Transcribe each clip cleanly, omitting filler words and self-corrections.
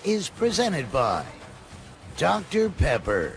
is presented by Dr. Pepper.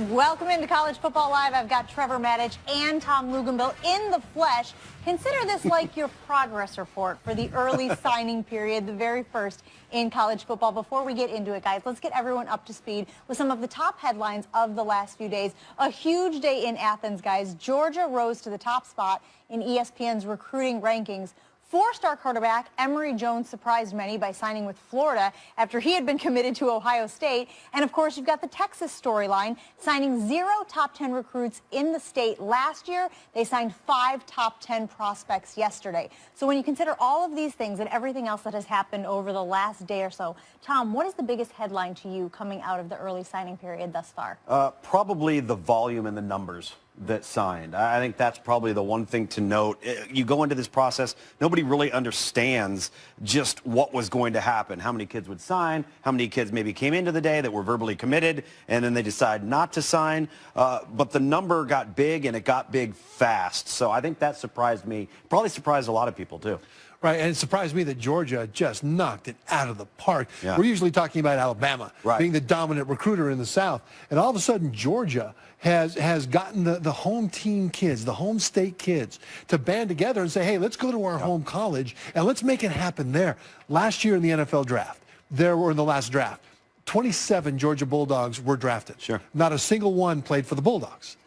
Welcome into College Football Live. I've got Trevor Maddich and Tom Luginbill in the flesh. Consider this like your progress report for the early signing period, the very first in college football. Before we get into it, guys, let's get everyone up to speed with some of the top headlines of the last few days. A huge day in Athens, guys. Georgia rose to the top spot in ESPN's recruiting rankings. Four-star quarterback Emory Jones surprised many by signing with Florida after he had been committed to Ohio State. And, of course, you've got the Texas storyline, signing 0 top 10 recruits in the state last year. They signed 5 top 10 prospects yesterday. So when you consider all of these things and everything else that has happened over the last day or so, Tom, what is the biggest headline to you coming out of the early signing period thus far? Probably the volume and the numbers that signed. I think that's probably the one thing to note. You go into this process, nobody really understands just what was going to happen, how many kids would sign, how many kids maybe came into the day that were verbally committed, and then they decide not to sign. But the number got big, and it got big fast. So I think that surprised me, probably surprised a lot of people too. Right, and it surprised me that Georgia just knocked it out of the park. Yeah. We're usually talking about Alabama being the dominant recruiter in the South, and all of a sudden Georgia has gotten the home team kids, the home state kids, to band together and say, hey, let's go to our home college and let's make it happen there. Last year in the NFL draft, in the last draft, 27 Georgia Bulldogs were drafted. Sure. Not a single one played for the Bulldogs.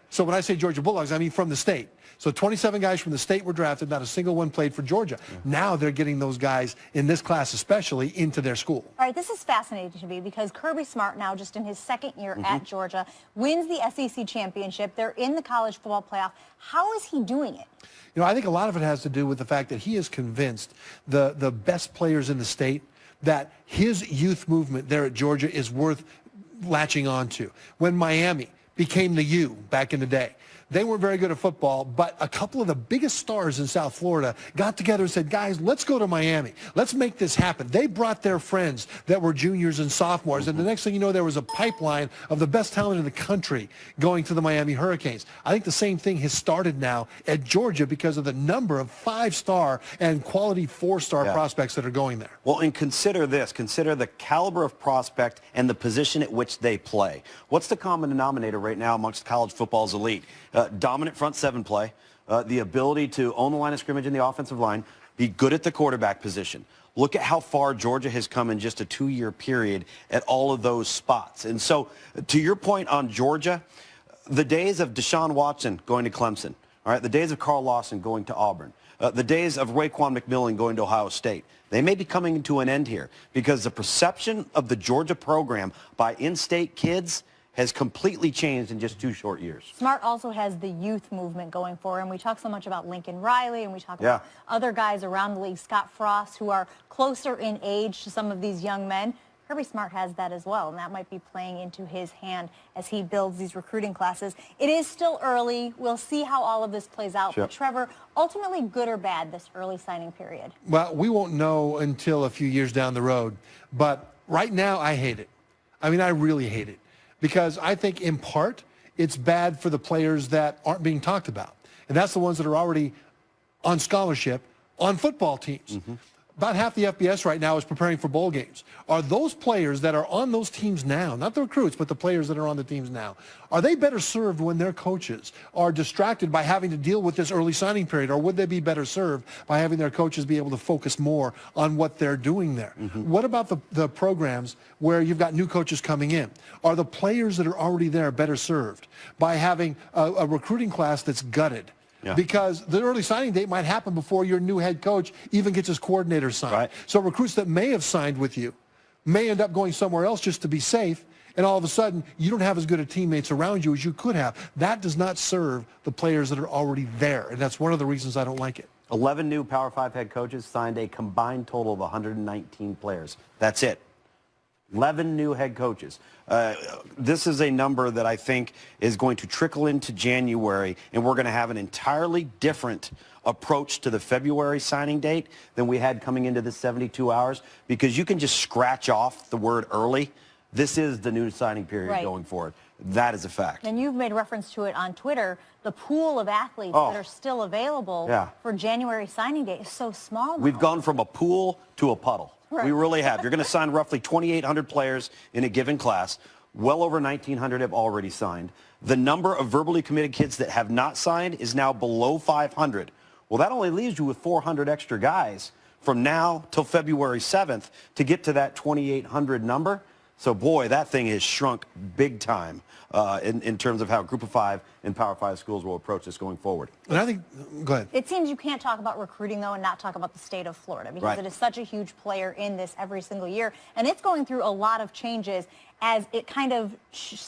So when I say Georgia Bulldogs, I mean from the state. So 27 guys from the state were drafted, not a single one played for Georgia. Yeah. Now they're getting those guys, in this class especially, into their school. All right, this is fascinating to me because Kirby Smart, now just in his second year at Georgia, wins the SEC championship. They're in the college football playoff. How is he doing it? You know, I think a lot of it has to do with the fact that he is convinced the best players in the state that his youth movement there at Georgia is worth latching on to. When Miami became the U back in the day, they weren't very good at football, but a couple of the biggest stars in South Florida got together and said, guys, let's go to Miami. Let's make this happen. They brought their friends that were juniors and sophomores, and the next thing you know, there was a pipeline of the best talent in the country going to the Miami Hurricanes. I think the same thing has started now at Georgia because of the number of 5-star and quality 4-star prospects that are going there. Well, and consider this. Consider the caliber of prospect and the position at which they play. What's the common denominator right now amongst college football's elite? Dominant front seven play, the ability to own the line of scrimmage in the offensive line, be good at the quarterback position. Look at how far Georgia has come in just a 2-year period at all of those spots. And so, to your point on Georgia, the days of Deshaun Watson going to Clemson, all right, the days of Carl Lawson going to Auburn, the days of Raekwon McMillan going to Ohio State, they may be coming to an end here because the perception of the Georgia program by in-state kids has completely changed in just 2 short years. Smart also has the youth movement going for him. We talk so much about Lincoln Riley, and we talk about other guys around the league, Scott Frost, who are closer in age to some of these young men. Kirby Smart has that as well, and that might be playing into his hand as he builds these recruiting classes. It is still early. We'll see how all of this plays out. But Trevor, ultimately good or bad this early signing period? Well, we won't know until a few years down the road. But right now, I hate it. I mean, I really hate it. Because I think, in part, it's bad for the players that aren't being talked about. And that's the ones that are already on scholarship on football teams. About half the FBS right now is preparing for bowl games. Are those players that are on those teams now, not the recruits, but the players that are on the teams now, are they better served when their coaches are distracted by having to deal with this early signing period, or would they be better served by having their coaches be able to focus more on what they're doing there? What about the programs where you've got new coaches coming in? Are the players that are already there better served by having a recruiting class that's gutted? Because the early signing date might happen before your new head coach even gets his coordinator signed. So recruits that may have signed with you may end up going somewhere else just to be safe, and all of a sudden you don't have as good a teammates around you as you could have. That does not serve the players that are already there, and that's one of the reasons I don't like it. 11 new Power 5 head coaches signed a combined total of 119 players. That's it. 11 new head coaches. This is a number that I think is going to trickle into January, and we're going to have an entirely different approach to the February signing date than we had coming into this 72 hours, because you can just scratch off the word early. This is the new signing period going forward. That is a fact. And you've made reference to it on Twitter. The pool of athletes that are still available for January signing day is so small now. We've gone from a pool to a puddle. Right. We really have. You're going to sign roughly 2,800 players in a given class. Well over 1,900 have already signed. The number of verbally committed kids that have not signed is now below 500. Well, that only leaves you with 400 extra guys from now till February 7th to get to that 2,800 number. So, boy, that thing has shrunk big time in terms of how Group of 5 and Power 5 schools will approach this going forward. And I think, go ahead. It seems you can't talk about recruiting, though, and not talk about the state of Florida because it is such a huge player in this every single year. And it's going through a lot of changes as it kind of,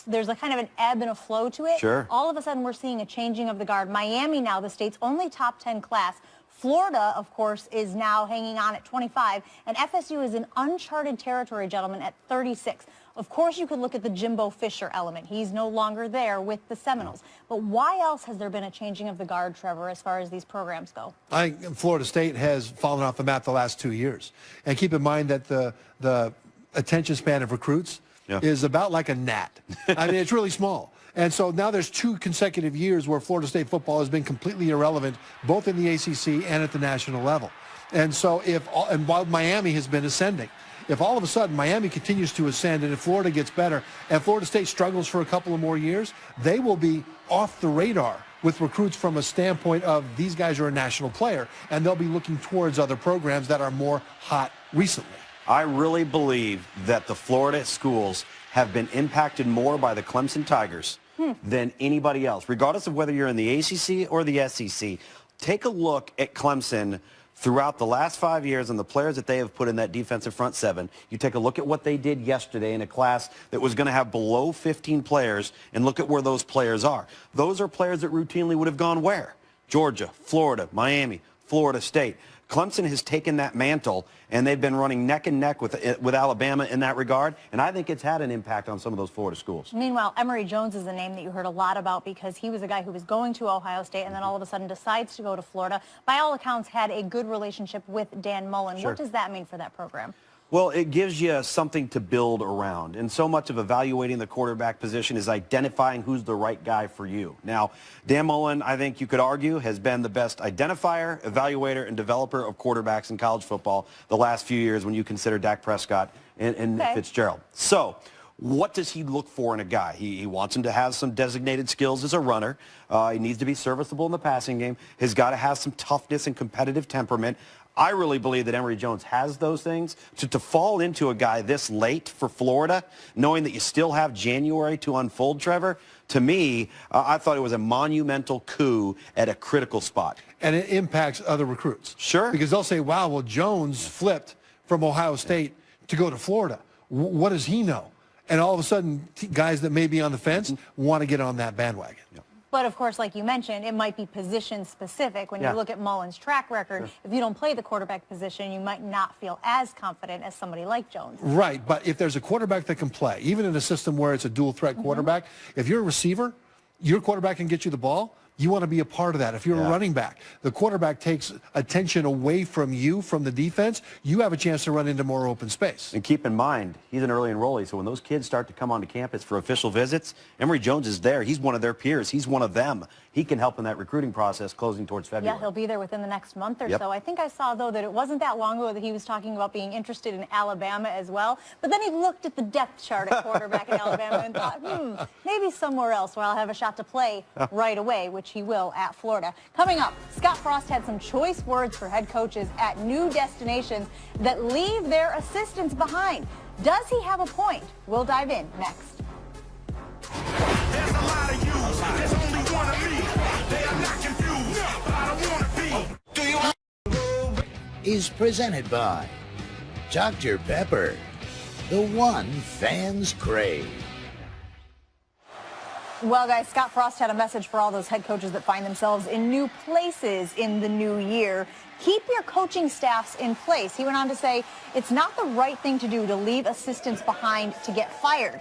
there's a kind of an ebb and a flow to it. Sure. All of a sudden, we're seeing a changing of the guard. Miami now, the state's only top 10 class. Florida, of course, is now hanging on at 25, and FSU is in uncharted territory, gentlemen, at 36. Of course, you could look at the Jimbo Fisher element. He's no longer there with the Seminoles. But why else has there been a changing of the guard, Trevor, as far as these programs go? I think Florida State has fallen off the map the last 2 years. And keep in mind that the attention span of recruits is about like a gnat. I mean, it's really small. And so now there's 2 consecutive years where Florida State football has been completely irrelevant, both in the ACC and at the national level. And so and while Miami has been ascending, if all of a sudden Miami continues to ascend and if Florida gets better and Florida State struggles for a couple of more years, they will be off the radar with recruits from a standpoint of these guys are a national player, and they'll be looking towards other programs that are more hot recently. I really believe that the Florida schools have been impacted more by the Clemson Tigers than anybody else, regardless of whether you're in the ACC or the SEC. Take a look at Clemson throughout the last 5 years and the players that they have put in that defensive front seven. You take a look at what they did yesterday in a class that was going to have below 15 players, and look at where those players are. Those are players that routinely would have gone where? Georgia, Florida, Miami, Florida State. Clemson has taken that mantle, and they've been running neck and neck with Alabama in that regard, and I think it's had an impact on some of those Florida schools. Meanwhile, Emory Jones is a name that you heard a lot about because he was a guy who was going to Ohio State and then all of a sudden decides to go to Florida. By all accounts, had a good relationship with Dan Mullen. Sure. What does that mean for that program? Well, it gives you something to build around. And so much of evaluating the quarterback position is identifying who's the right guy for you. Now, Dan Mullen, I think you could argue, has been the best identifier, evaluator, and developer of quarterbacks in college football the last few years when you consider Dak Prescott and Fitzgerald. So, what does he look for in a guy? He wants him to have some designated skills as a runner. He needs to be serviceable in the passing game. He's got to have some toughness and competitive temperament. I really believe that Emory Jones has those things. To fall into a guy this late for Florida, knowing that you still have January to unfold, Trevor, to me, I thought it was a monumental coup at a critical spot. And it impacts other recruits. Sure. Because they'll say, wow, well, Jones flipped from Ohio State to go to Florida. What does he know? And all of a sudden, guys that may be on the fence want to get on that bandwagon. But, of course, like you mentioned, it might be position-specific. When you look at Mullen's track record, if you don't play the quarterback position, you might not feel as confident as somebody like Jones. Right, but if there's a quarterback that can play, even in a system where it's a dual-threat quarterback, if you're a receiver, your quarterback can get you the ball, you want to be a part of that. If you're a running back, the quarterback takes attention away from you, from the defense, you have a chance to run into more open space. And keep in mind, he's an early enrollee, so when those kids start to come onto campus for official visits, Emory Jones is there. He's one of their peers. He's one of them. He can help in that recruiting process closing towards February. Yeah, he'll be there within the next month or so. I think I saw, though, that it wasn't that long ago that he was talking about being interested in Alabama as well. But then he looked at the depth chart at quarterback in Alabama and thought, maybe somewhere else where I'll have a shot to play right away, which he will at Florida. Coming up, Scott Frost had some choice words for head coaches at new destinations that leave their assistants behind. Does he have a point? We'll dive in next. There's a lot of you. There's only one of me. They are not confused, but I don't want to be. Do you is presented by Dr. Pepper, the one fans crave. Well, guys, Scott Frost had a message for all those head coaches that find themselves in new places in the new year. Keep your coaching staffs in place. He went on to say it's not the right thing to do to leave assistants behind to get fired.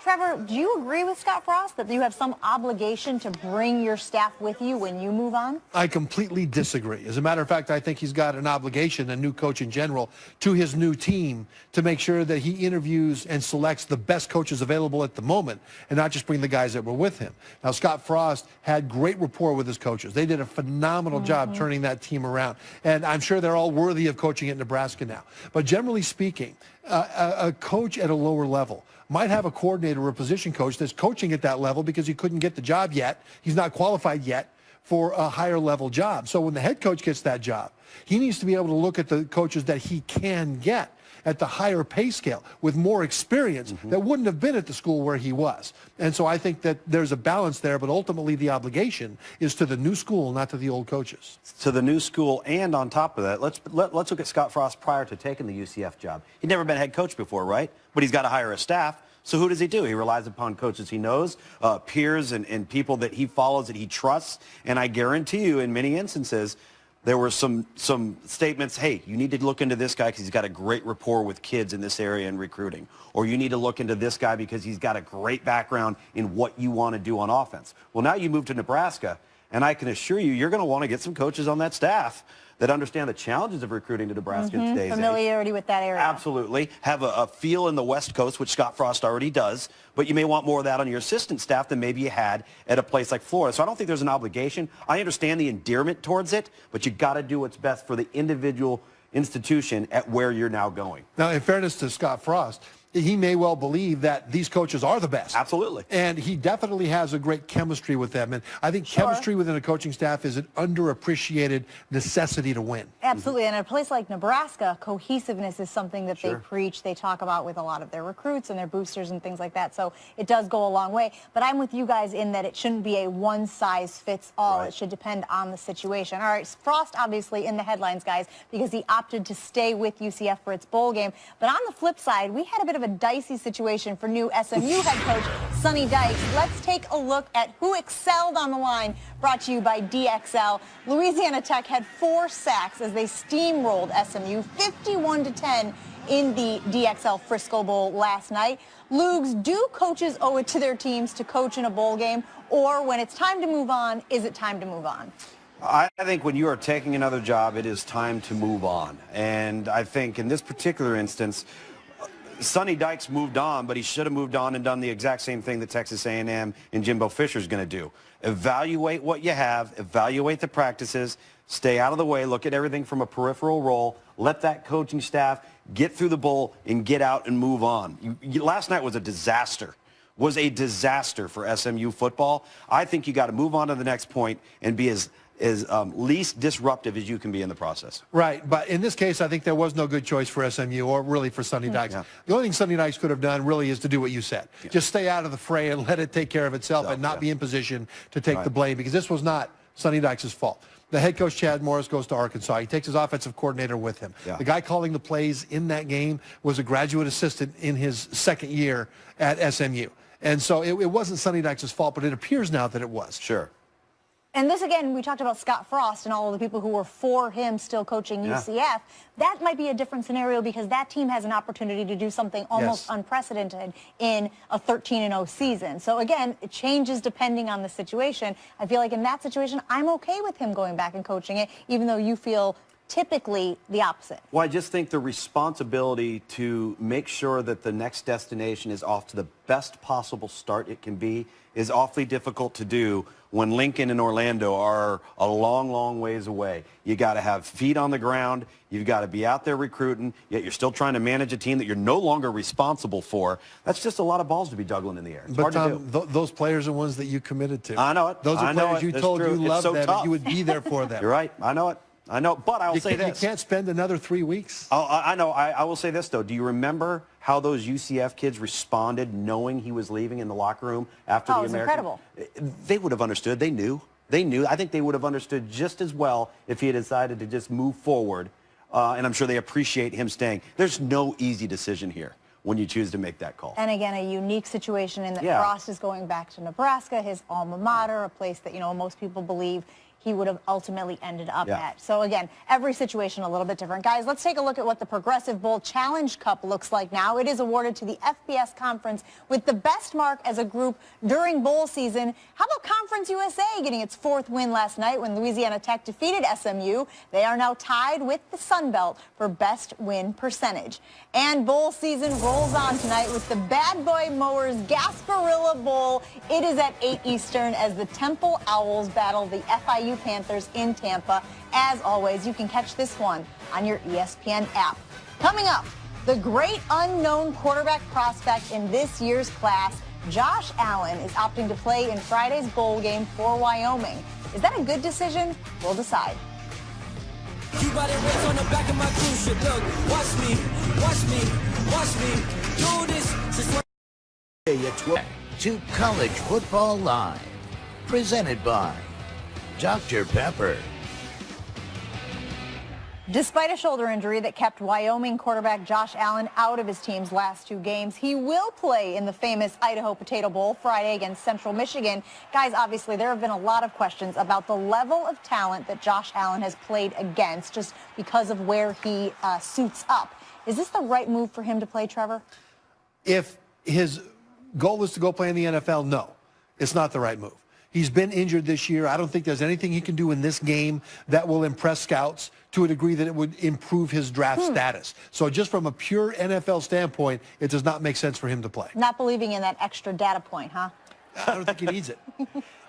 Trevor, do you agree with Scott Frost that you have some obligation to bring your staff with you when you move on? I completely disagree. As a matter of fact, I think he's got an obligation, a new coach in general, to his new team to make sure that he interviews and selects the best coaches available at the moment and not just bring the guys that were with him. Now, Scott Frost had great rapport with his coaches. They did a phenomenal job turning that team around. And I'm sure they're all worthy of coaching at Nebraska now. But generally speaking, a coach at a lower level might have a coordinator or a position coach that's coaching at that level because he couldn't get the job yet. He's not qualified yet for a higher level job. So when the head coach gets that job, he needs to be able to look at the coaches that he can get at the higher pay scale with more experience that wouldn't have been at the school where he was. And so I think that there's a balance there, but ultimately the obligation is to the new school, not to the old coaches. To the new school, and on top of that, let's look at Scott Frost prior to taking the UCF job. He'd never been head coach before, right? But he's got to hire a staff. So who does he do? He relies upon coaches he knows, peers and people that he follows, that he trusts. And I guarantee you, in many instances, there were some statements, hey, you need to look into this guy because he's got a great rapport with kids in this area in recruiting. Or you need to look into this guy because he's got a great background in what you want to do on offense. Well, now you move to Nebraska, and I can assure you, you're going to want to get some coaches on that staff that understand the challenges of recruiting to Nebraska in today's Familiarity with that area. Absolutely. Have a feel in the West Coast, which Scott Frost already does, but you may want more of that on your assistant staff than maybe you had at a place like Florida. So I don't think there's an obligation. I understand the endearment towards it, but you got to do what's best for the individual institution at where you're now going. Now, in fairness to Scott Frost, he may well believe that these coaches are the best. Absolutely. And he definitely has a great chemistry with them. And I think chemistry within a coaching staff is an underappreciated necessity to win. Absolutely. And in a place like Nebraska, cohesiveness is something that they preach, they talk about with a lot of their recruits and their boosters and things like that. So it does go a long way. But I'm with you guys in that it shouldn't be a one-size-fits-all. It should depend on the situation. All right, Frost obviously in the headlines, guys, because he opted to stay with UCF for its bowl game. But on the flip side, we had a bit of a dicey situation for new SMU head coach Sonny Dykes. Let's take a look at who excelled on the line, brought to you by DXL. Louisiana Tech had 4 sacks as they steamrolled SMU 51-10 in the DXL Frisco Bowl last night. Lugs, do coaches owe it to their teams to coach in a bowl game, or when it's time to move on, is it time to move on? I think when you are taking another job, it is time to move on. And I think in this particular instance, Sonny Dykes moved on, but he should have moved on and done the exact same thing that Texas A&M and Jimbo Fisher is going to do. Evaluate what you have, evaluate the practices, stay out of the way, look at everything from a peripheral role, let that coaching staff get through the bowl and get out and move on. Last night was a disaster. For SMU football. I think you got to move on to the next point and be as least disruptive as you can be in the process. Right, but in this case, I think there was no good choice for SMU or really for Sonny Dykes. The only thing Sonny Dykes could have done really is to do what you said. Just stay out of the fray and let it take care of itself and not be in position to take the blame, because this was not Sonny Dykes' fault. The head coach, Chad Morris, goes to Arkansas. He takes his offensive coordinator with him. The guy calling the plays in that game was a graduate assistant in his second year at SMU. And so it wasn't Sonny Dykes' fault, but it appears now that it was. And this, again, we talked about Scott Frost and all of the people who were for him still coaching UCF. That might be a different scenario because that team has an opportunity to do something almost unprecedented in a 13-0 season. So, again, it changes depending on the situation. I feel like in that situation, I'm okay with him going back and coaching it, even though you feel typically the opposite. Well, I just think the responsibility to make sure that the next destination is off to the best possible start it can be is awfully difficult to do when Lincoln and Orlando are a long, long ways away. You got to have feet on the ground. You've got to be out there recruiting, yet you're still trying to manage a team that you're no longer responsible for. That's just a lot of balls to be juggling in the air. It's hard to do. Those players are ones that you committed to. I know it. Those are players you told you loved them and you would be there for them. You're right. I know it. I know, but I'll say this. You can't spend another 3 weeks. I know. I will say this, though. Do you remember how those UCF kids responded knowing he was leaving in the locker room after the American? Incredible. They would have understood. They knew. I think they would have understood just as well if he had decided to just move forward, and I'm sure they appreciate him staying. There's no easy decision here when you choose to make that call. And again, a unique situation in that Frost is going back to Nebraska, his alma mater, a place that, you know, most people believe he would have ultimately ended up at. So again, every situation a little bit different. Guys, let's take a look at what the Progressive Bowl Challenge Cup looks like now. It is awarded to the FBS Conference with the best mark as a group during bowl season. How about Conference USA getting its 4th win last night when Louisiana Tech defeated SMU? They are now tied with the Sun Belt for best win percentage. And bowl season rolls on tonight with the Bad Boy Mowers Gasparilla Bowl. It is at 8 Eastern as the Temple Owls battle the FIU Panthers in Tampa. As always, you can catch this one on your ESPN app. Coming up, the great unknown quarterback prospect in this year's class, Josh Allen, is opting to play in Friday's bowl game for Wyoming. Is that a good decision? We'll decide. Keep out of race on the back of my cruise ship. Look, watch me do this. To College Football Live, presented by Dr. Pepper. Despite a shoulder injury that kept Wyoming quarterback Josh Allen out of his team's last 2 games, he will play in the famous Idaho Potato Bowl Friday against Central Michigan. Guys, obviously, there have been a lot of questions about the level of talent that Josh Allen has played against just because of where he suits up. Is this the right move for him to play, Trevor? If his goal is to go play in the NFL, no, it's not the right move. He's been injured this year. I don't think there's anything he can do in this game that will impress scouts to a degree that it would improve his draft status. So just from a pure NFL standpoint, it does not make sense for him to play. Not believing in that extra data point, huh? I don't think he needs it.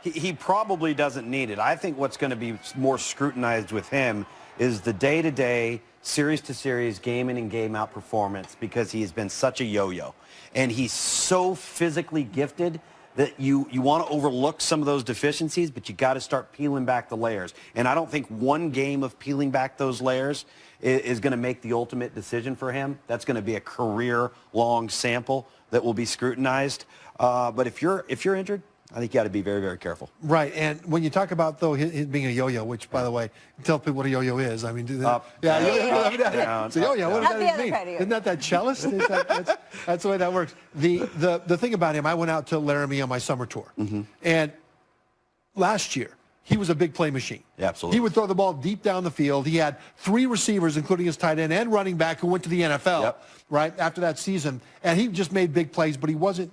He probably doesn't need it. I think what's going to be more scrutinized with him is the day-to-day, series-to-series, game-in and game-out performance because he has been such a yo-yo. And he's so physically gifted that you want to overlook some of those deficiencies, but you got to start peeling back the layers. And I don't think one game of peeling back those layers is going to make the ultimate decision for him. That's going to be a career-long sample that will be scrutinized. But if you're injured, I think you got to be very, very careful. Right, and when you talk about, though, his being a yo-yo, which, by the way, tell people what a yo-yo is. I mean, do that. It's a yo-yo. What does that mean? Isn't that cellist? That's the way that works. The thing about him, I went out to Laramie on my summer tour, and last year, he was a big play machine. Yeah, absolutely. He would throw the ball deep down the field. He had 3 receivers, including his tight end and running back, who went to the NFL, right, after that season, and he just made big plays, but he wasn't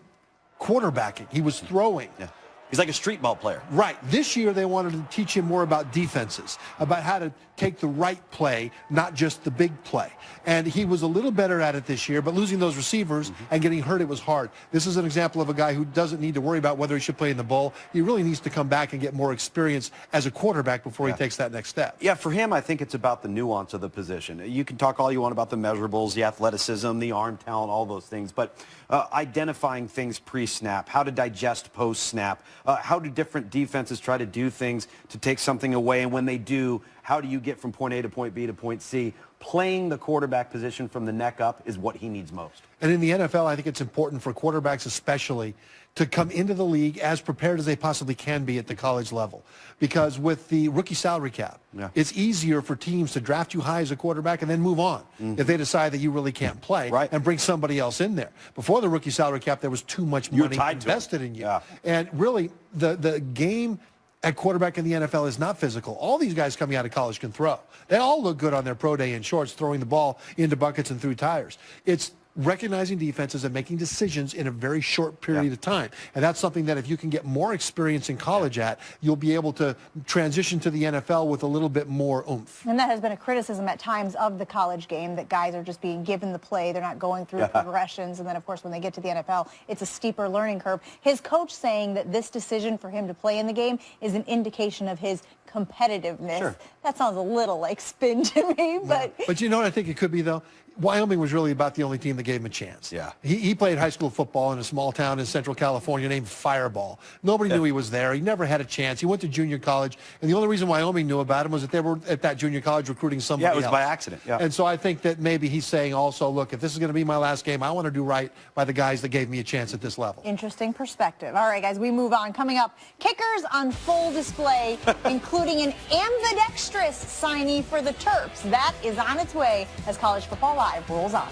quarterbacking. He was throwing. Yeah. He's like a street ball player. Right. This year they wanted to teach him more about defenses, about how to take the right play, not just the big play. And he was a little better at it this year, but losing those receivers and getting hurt, it was hard. This is an example of a guy who doesn't need to worry about whether he should play in the bowl. He really needs to come back and get more experience as a quarterback before he takes that next step. Yeah, for him, I think it's about the nuance of the position. You can talk all you want about the measurables, the athleticism, the arm talent, all those things, but identifying things pre-snap, how to digest post-snap, how do different defenses try to do things to take something away, and when they do, how do you get from point A to point B to point C? Playing the quarterback position from the neck up is what he needs most. And in the NFL, I think it's important for quarterbacks especially to come into the league as prepared as they possibly can be at the college level. Because with the rookie salary cap, it's easier for teams to draft you high as a quarterback and then move on if they decide that you really can't play and bring somebody else in there. Before the rookie salary cap, there was too much money invested in you. And really, the game at quarterback in the NFL is not physical. All these guys coming out of college can throw. They all look good on their pro day in shorts, throwing the ball into buckets and through tires. It's recognizing defenses and making decisions in a very short period of time. And that's something that if you can get more experience in college you'll be able to transition to the NFL with a little bit more oomph. And that has been a criticism at times of the college game, that guys are just being given the play. They're not going through progressions. And then, of course, when they get to the NFL, it's a steeper learning curve. His coach saying that this decision for him to play in the game is an indication of his competitiveness. That sounds a little like spin to me, but... But you know what I think it could be, though? Wyoming was really about the only team that gave him a chance. He played high school football in a small town in Central California named Fireball. Nobody knew he was there. He never had a chance. He went to junior college, and the only reason Wyoming knew about him was that they were at that junior college recruiting somebody else. Yeah, it was by accident. And so I think that maybe he's saying also, look, if this is going to be my last game, I want to do right by the guys that gave me a chance at this level. Interesting perspective. All right, guys, we move on. Coming up, kickers on full display, including an ambidextrous signee for the Terps. That is on its way as College Football Live rolls on.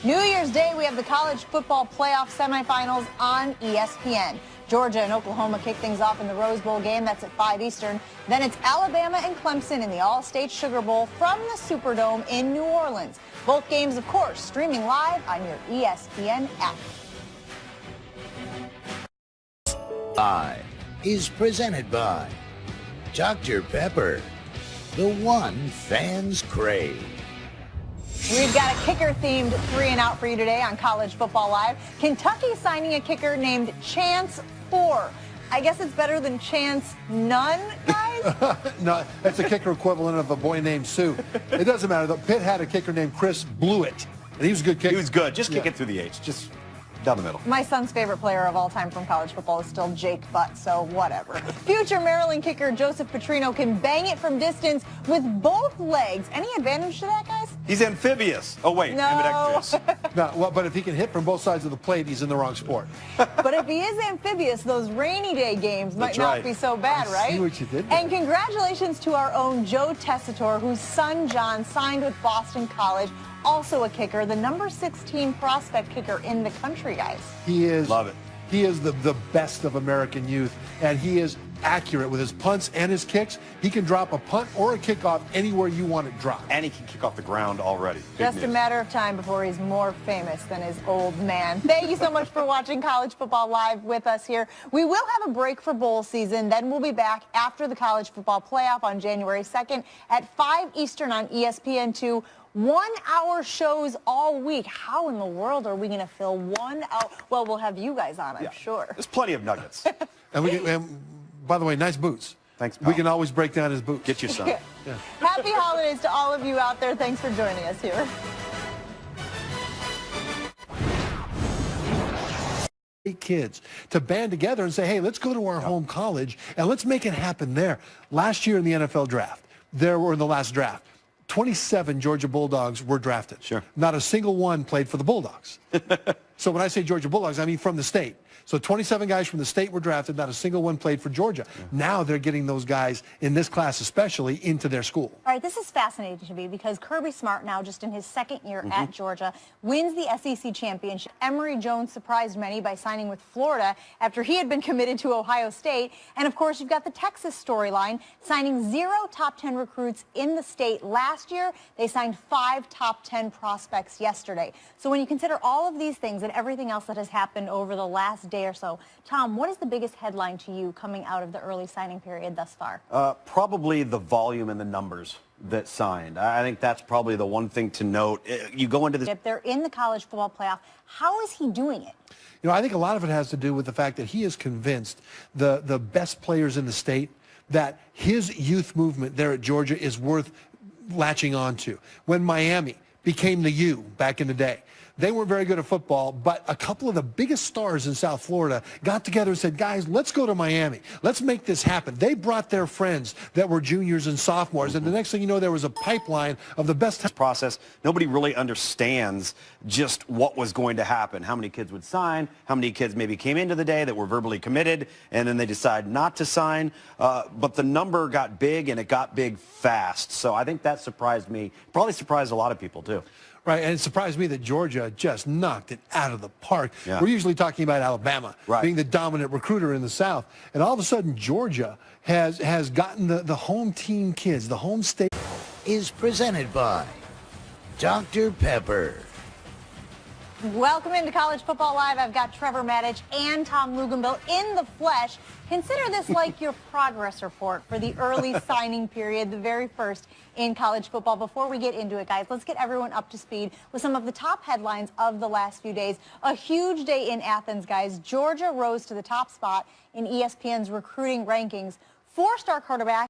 New Year's Day, we have the college football playoff semifinals on ESPN. Georgia and Oklahoma kick things off in the Rose Bowl game. That's at 5 Eastern. Then it's Alabama and Clemson in the All-State Sugar Bowl from the Superdome in New Orleans. Both games, of course, streaming live on your ESPN app. I is presented by Dr. Pepper, the one fans crave. We've got a kicker-themed 3 and Out for you today on College Football Live. Kentucky signing a kicker named Chance 4. I guess it's better than Chance None, guys? No, that's a kicker equivalent of a boy named Sue. It doesn't matter, though. Pitt had a kicker named Chris Blewett, and he was a good kicker. He was good. Just kick it through the H. Just down the middle. My son's favorite player of all time from college football is still Jake Butt, so whatever. Future Maryland kicker Joseph Petrino can bang it from distance with both legs. Any advantage to that, guys? He's amphibious. Oh, wait. No. Ambidextrous. No, well, but if he can hit from both sides of the plate, he's in the wrong sport. But if he is amphibious, those rainy day games might That's not right. be so bad, I right? see what you did there. And congratulations to our own Joe Tessitore, whose son John signed with Boston College. Also a kicker, the number 16 prospect kicker in the country, guys. He is. Love it. He is the best of American youth, and he is accurate with his punts and his kicks. He can drop a punt or a kickoff anywhere you want it dropped. And he can kick off the ground already. Big Just news. a matter of time before he's more famous than his old man. Thank you so much for watching College Football Live with us here. We will have a break for bowl season. Then we'll be back after the College Football Playoff on January 2nd at 5 Eastern on ESPN2. 1 hour shows all week. How in the world are we going to fill 1 hour? Well, we'll have you guys on, I'm sure. There's plenty of nuggets. And by the way, nice boots. Thanks, pal. We can always break down his boots. Get your son. Happy holidays to all of you out there. Thanks for joining us here. Kids to band together and say, hey, let's go to our home college and let's make it happen there. Last year in the NFL draft, in the last draft, 27 Georgia Bulldogs were drafted. Sure. Not a single one played for the Bulldogs. So when I say Georgia Bulldogs, I mean from the state. So 27 guys from the state were drafted, not a single one played for Georgia. Yeah. Now they're getting those guys, in this class especially, into their school. All right, this is fascinating to me because Kirby Smart, now just in his second year at Georgia, wins the SEC championship. Emory Jones surprised many by signing with Florida after he had been committed to Ohio State. And, of course, you've got the Texas storyline, signing 0 top 10 recruits in the state last year. They signed 5 top 10 prospects yesterday. So when you consider all of these things and everything else that has happened over the last day or so, Tom, what is the biggest headline to you coming out of the early signing period thus far? Probably the volume and the numbers that signed. I think that's probably the one thing to note. You go into this. If they're in the college football playoff, how is he doing it? You know, I think a lot of it has to do with the fact that he is convinced the best players in the state that his youth movement there at Georgia is worth latching on to. When Miami became the U back in the day, they weren't very good at football, but a couple of the biggest stars in South Florida got together and said, guys, let's go to Miami. Let's make this happen. They brought their friends that were juniors and sophomores, and the next thing you know, there was a pipeline of the best process. Nobody really understands just what was going to happen, how many kids would sign, how many kids maybe came into the day that were verbally committed, and then they decide not to sign. But the number got big, and it got big fast. So I think that surprised me. Probably surprised a lot of people, too. Right, and it surprised me that Georgia just knocked it out of the park. Yeah. We're usually talking about Alabama being the dominant recruiter in the South, and all of a sudden Georgia has gotten the home team kids, the home state. Is presented by Dr. Pepper. Welcome into College Football Live. I've got Trevor Maddich and Tom Luganbill in the flesh. Consider this like your progress report for the early signing period, the very first in college football. Before we get into it, guys, let's get everyone up to speed with some of the top headlines of the last few days. A huge day in Athens, guys. Georgia rose to the top spot in ESPN's recruiting rankings. 4-star quarterback